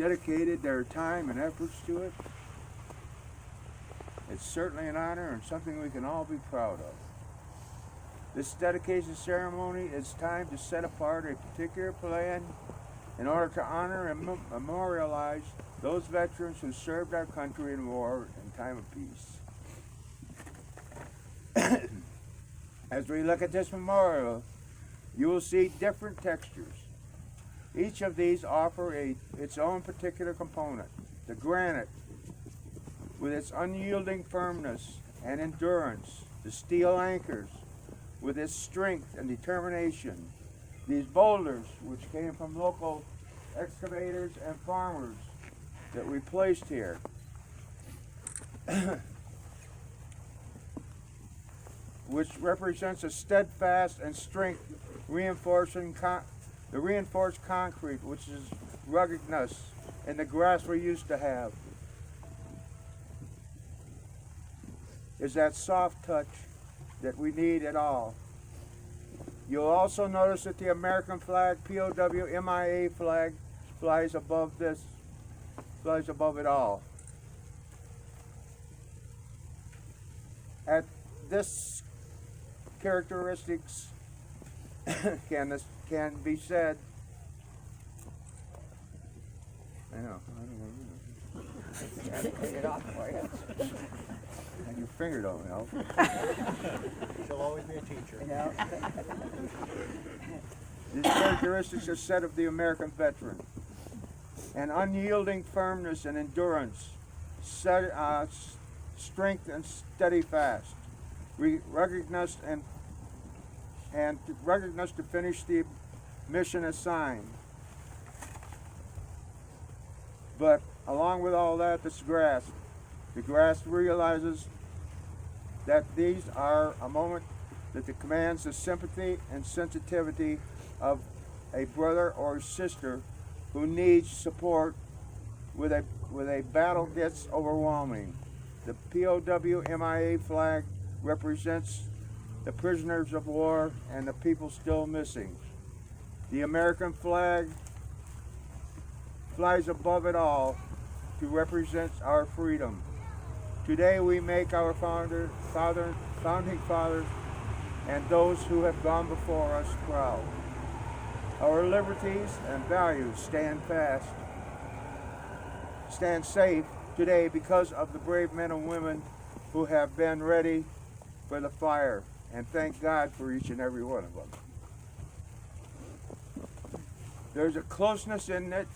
dedicated their time and efforts to it. It's certainly an honor and something we can all be proud of. This dedication ceremony is time to set apart a particular plan in order to honor and memorialize those veterans who served our country in war and time of peace. As we look at this memorial, you will see different textures. Each of these offer its own particular component. The granite, with its unyielding firmness and endurance. The steel anchors, with its strength and determination. These boulders, which came from local excavators and farmers that we placed here. Which represents a steadfast and strength reinforcing the reinforced concrete, which is ruggedness and the grass we used to have. Is that soft touch that we need at all. You'll also notice that the American flag, POW MIA flag, flies above this, flies above it all. At this characteristics can be said. I know. Take it off for you. And your finger don't help. She'll always be a teacher. Yeah. These characteristics are said of the American veteran. An unyielding firmness and endurance, strength and steadfast, ruggedness and ruggedness to finish the mission assigned. But along with all that, this grass. The grass realizes that these are a moment that commands the sympathy and sensitivity of a brother or sister who needs support with a battle gets overwhelming. The POW MIA flag represents the prisoners of war and the people still missing. The American flag flies above it all to represent our freedom. Today we make our founding fathers and those who have gone before us proud. Our liberties and values stand safe today because of the brave men and women who have been ready for the fire, and thank God for each and every one of them. There's a closeness in it.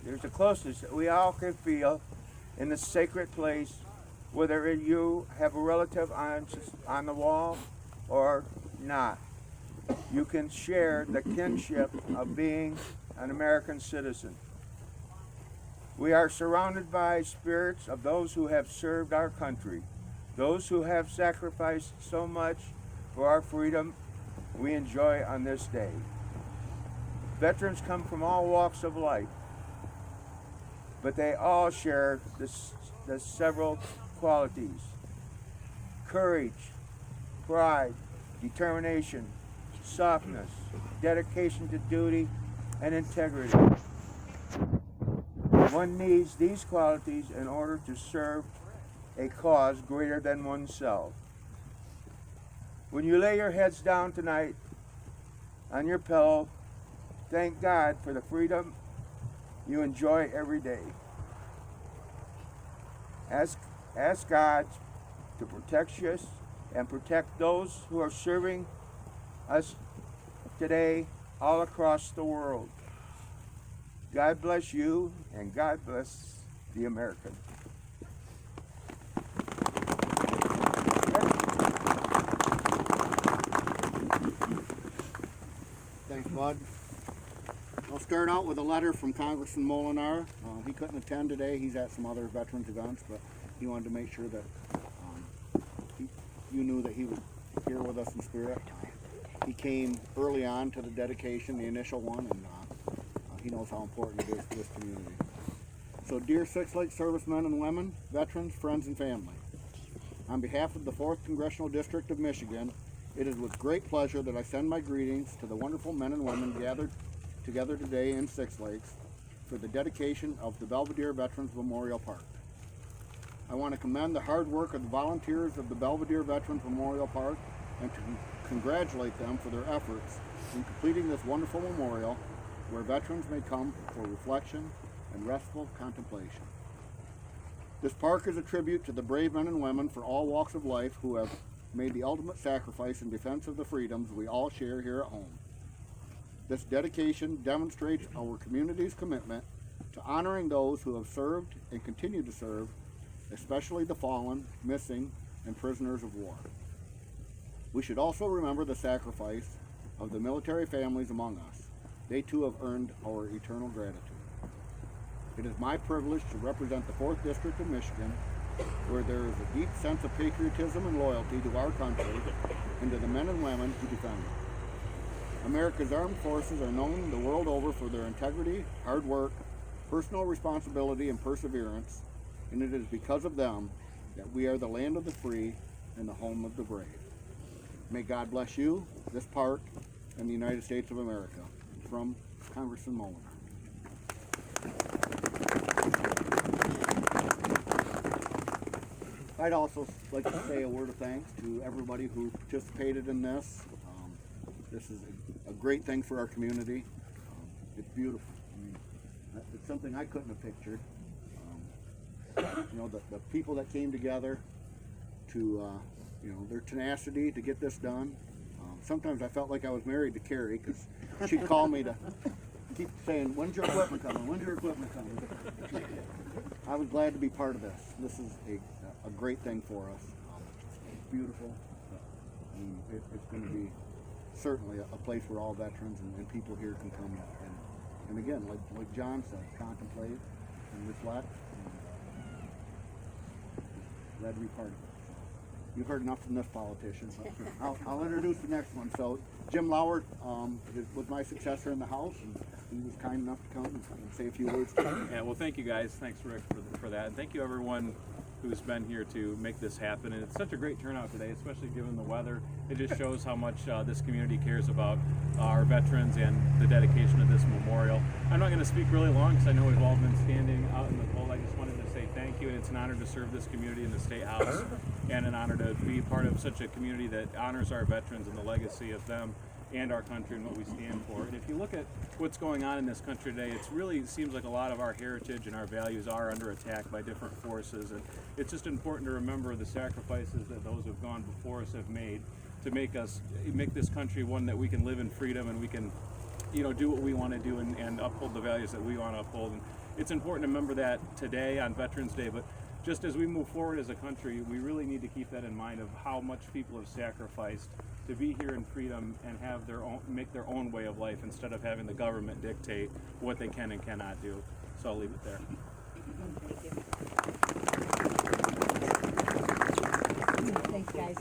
There's a closeness that we all can feel in the sacred place, whether you have a relative on the wall or not. You can share the kinship of being an American citizen. We are surrounded by spirits of those who have served our country, those who have sacrificed so much for our freedom we enjoy on this day. Veterans come from all walks of life, but they all share the several qualities: courage, pride, determination, softness, dedication to duty, and integrity. One needs these qualities in order to serve a cause greater than oneself. When you lay your heads down tonight on your pillow, thank God for the freedom you enjoy every day. Ask God to protect you and protect those who are serving us today all across the world. God bless you, and God bless the American. Thanks, Bud. I'll start out with a letter from Congressman Molinar. He couldn't attend today. He's at some other veterans events, but he wanted to make sure that you knew that he was here with us in spirit. He came early on to the dedication, the initial one, and he knows how important it is to this community. So, dear Six Lakes servicemen and women, veterans, friends, and family, on behalf of the 4th Congressional District of Michigan, it is with great pleasure that I send my greetings to the wonderful men and women gathered together today in Six Lakes for the dedication of the Belvedere Veterans Memorial Park. I want to commend the hard work of the volunteers of the Belvedere Veterans Memorial Park and to congratulate them for their efforts in completing this wonderful memorial where veterans may come for reflection and restful contemplation. This park is a tribute to the brave men and women for all walks of life who have made the ultimate sacrifice in defense of the freedoms we all share here at home. This dedication demonstrates our community's commitment to honoring those who have served and continue to serve, especially the fallen, missing, and prisoners of war. We should also remember the sacrifice of the military families among us. They too have earned our eternal gratitude. It is my privilege to represent the 4th District of Michigan, where there is a deep sense of patriotism and loyalty to our country and to the men and women who defend it. America's armed forces are known the world over for their integrity, hard work, personal responsibility, and perseverance, and it is because of them that we are the land of the free and the home of the brave. May God bless you, this park, and the United States of America. From Congressman Molinar. I'd also like to say a word of thanks to everybody who participated in this. This is a great thing for our community. It's beautiful. I mean, it's something I couldn't have pictured. You know, the people that came together to, you know, their tenacity to get this done. Sometimes I felt like I was married to Carrie because she'd call me to keep saying, "When's your equipment coming? When's your equipment coming?" I was glad to be part of this. This is a great thing for us. It's beautiful. It's going to be certainly a place where all veterans and people here can come and again, like John said, contemplate and reflect. Glad to be part of it. You've heard enough from this politician, so I'll introduce the next one. So Jim Lauer was my successor in the House, and he was kind enough to come and say a few words to me. Yeah, well, thank you guys. Thanks, Rick, for that. And thank you, everyone who's been here to make this happen. And it's such a great turnout today, especially given the weather. It just shows how much this community cares about our veterans and the dedication of this memorial. I'm not going to speak really long because I know we've all been standing out in the cold. I just wanted to say thank you, and it's an honor to serve this community in the State House, and an honor to be part of such a community that honors our veterans and the legacy of them and our country and what we stand for. And if you look at what's going on in this country today, it really seems like a lot of our heritage and our values are under attack by different forces, and it's just important to remember the sacrifices that those who've gone before us have made to make this country one that we can live in freedom and we can, you know, do what we want to do and uphold the values that we want to uphold. And it's important to remember that today on Veterans Day, but just as we move forward as a country, we really need to keep that in mind of how much people have sacrificed to be here in freedom and have make their own way of life instead of having the government dictate what they can and cannot do. So I'll leave it there. Thanks, guys.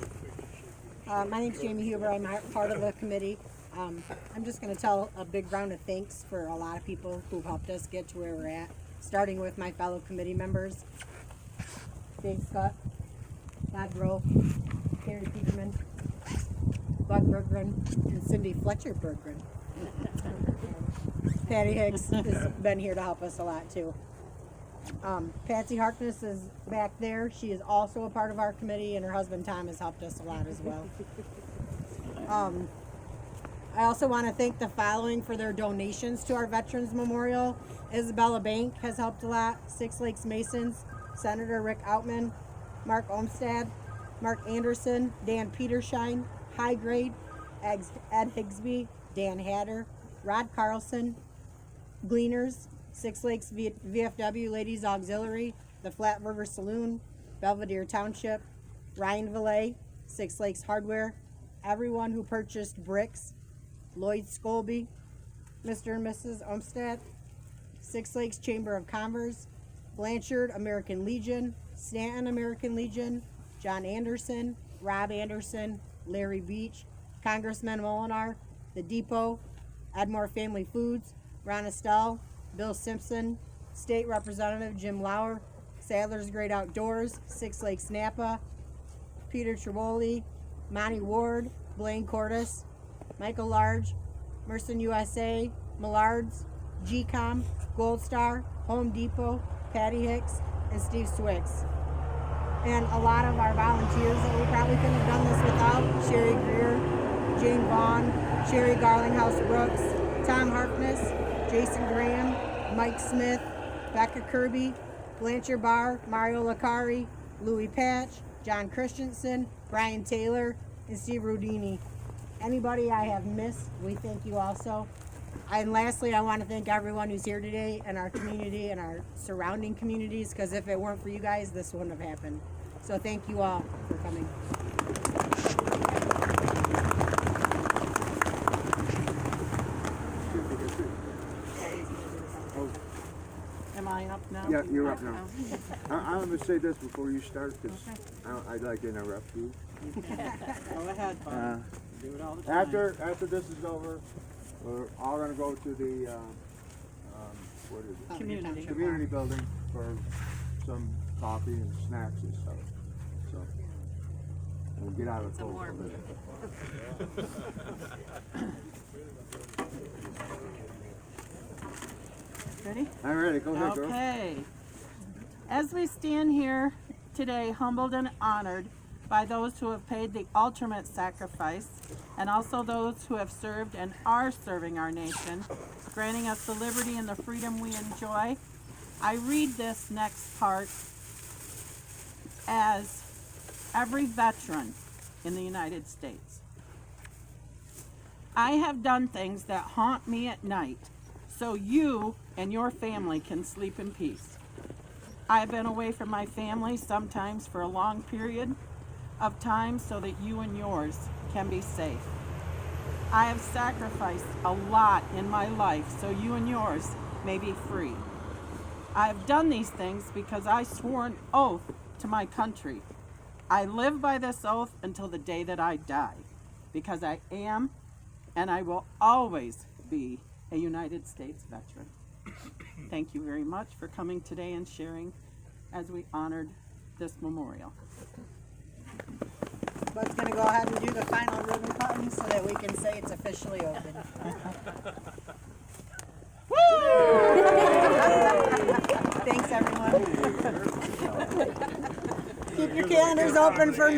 My name's Jamie Huber. I'm part of the committee. I'm just going to tell a big round of thanks for a lot of people who've helped us get to where we're at, starting with my fellow committee members, Dave Scott, Todd Rowe, Carrie Peterman, Bud Berggren, and Cindy Fletcher Berggren. Patty Hicks has been here to help us a lot too. Patsy Harkness is back there. She is also a part of our committee, and her husband Tom has helped us a lot as well. I also want to thank the following for their donations to our Veterans Memorial. Isabella Bank has helped a lot. Six Lakes Masons, Senator Rick Outman, Mark Olmstad, Mark Anderson, Dan Petershine, High Grade, Ed Higsby, Dan Hatter, Rod Carlson, Gleaners, Six Lakes VFW Ladies Auxiliary, the Flat River Saloon, Belvedere Township, Ryan Valet, Six Lakes Hardware, everyone who purchased bricks, Lloyd Scobie, Mr. and Mrs. Olmstad, Six Lakes Chamber of Commerce, Blanchard American Legion, Stanton American Legion, John Anderson, Rob Anderson, Larry Beach, Congressman Molinar, The Depot, Edmore Family Foods, Ron Estelle, Bill Simpson, State Representative Jim Lauer, Sadler's Great Outdoors, Six Lakes Napa, Peter Triboli, Monty Ward, Blaine Cordes, Michael Large, Merson USA, Millards, GCOM, Gold Star, Home Depot, Patty Hicks, and Steve Swicks. And a lot of our volunteers that we probably couldn't have done this without: Sherry Greer, Jane Vaughn, Sherry Garlinghouse Brooks, Tom Harkness, Jason Graham, Mike Smith, Becca Kirby, Blanchard Barr, Mario Licari, Louis Patch, John Christensen, Brian Taylor, and Steve Rodini. Anybody I have missed, we thank you also. And lastly, I want to thank everyone who's here today in our community and our surrounding communities, because if it weren't for you guys, this wouldn't have happened. So thank you all for coming. Am I up now? Yeah, you're up now. I'm going to say this before you start, because I'd like to interrupt you. Go ahead, Bob. Do it all the time. After this is over, we're all going to go to the what is it? Community building for some coffee and snacks and stuff. So we'll get out of the cold. for a minute. Ready? I'm ready. Go ahead, girl. Okay. As we stand here today, humbled and honored by those who have paid the ultimate sacrifice, and also those who have served and are serving our nation, granting us the liberty and the freedom we enjoy, I read this next part as every veteran in the United States. I have done things that haunt me at night, so you and your family can sleep in peace. I've been away from my family, sometimes for a long period of time, so that you and yours can be safe. I have sacrificed a lot in my life so you and yours may be free. I have done these things because I swore an oath to my country. I live by this oath until the day that I die, because I am and I will always be a United States veteran. Thank you very much for coming today and sharing as we honored this memorial. Bud's gonna go ahead and do the final ribbon cutting so that we can say it's officially open. Thanks, everyone. Keep your calendars open for